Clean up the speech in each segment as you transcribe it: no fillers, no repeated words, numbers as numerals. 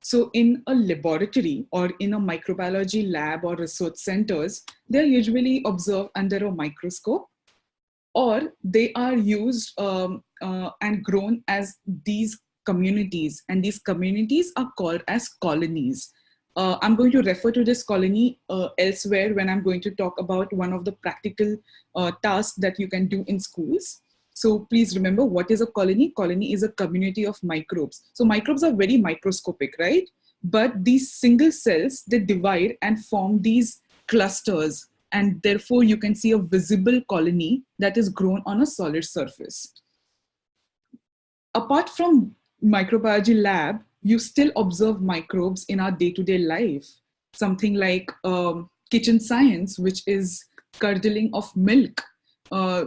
So in a laboratory or in a microbiology lab or research centers, they're usually observed under a microscope, or they are used and grown as these communities, and these communities are called as colonies. I'm going to refer to this colony elsewhere when I'm going to talk about one of the practical tasks that you can do in schools. So please remember, what is a colony? Colony is a community of microbes. So microbes are very microscopic, right? But these single cells, they divide and form these clusters, and therefore you can see a visible colony that is grown on a solid surface. Apart from microbiology lab, you still observe microbes in our day-to-day life. Something like kitchen science, which is curdling of milk,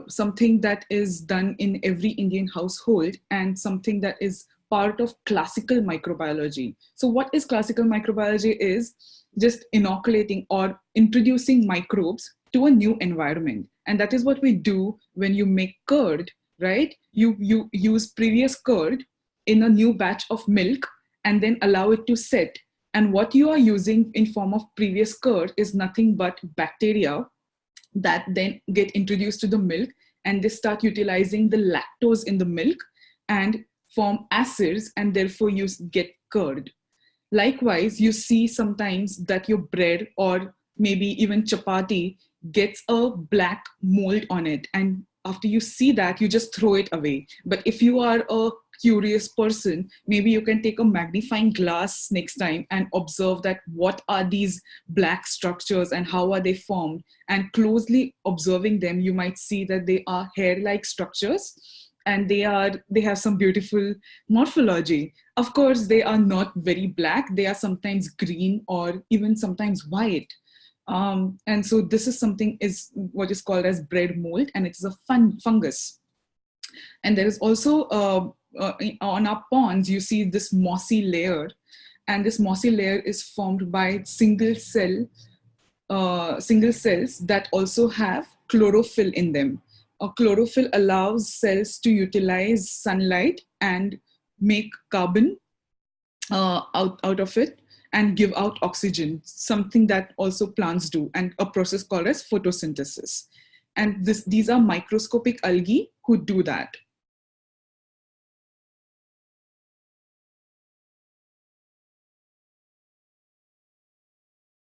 something that is done in every Indian household, and something that is part of classical microbiology. So what is classical microbiology is just inoculating or introducing microbes to a new environment. And that is what we do when you make curd, right? You use previous curd in a new batch of milk and then allow it to set. And what you are using in form of previous curd is nothing but bacteria that then get introduced to the milk, and they start utilizing the lactose in the milk and form acids, and therefore you get curd. Likewise, you see sometimes that your bread or maybe even chapati gets a black mold on it. And after you see that, you just throw it away. But if you are a curious person, maybe you can take a magnifying glass next time and observe that what are these black structures and how are they formed. And closely observing them, you might see that they are hair-like structures, and they have some beautiful morphology. Of course, they are not very black. They are sometimes green or even sometimes white. And so this is something is what is called as bread mold, and it's a fungus. And there is also on our ponds, you see this mossy layer, and this mossy layer is formed by single cells that also have chlorophyll in them. Chlorophyll allows cells to utilize sunlight and make carbon out of it and give out oxygen, something that also plants do, and a process called as photosynthesis. And these are microscopic algae who do that.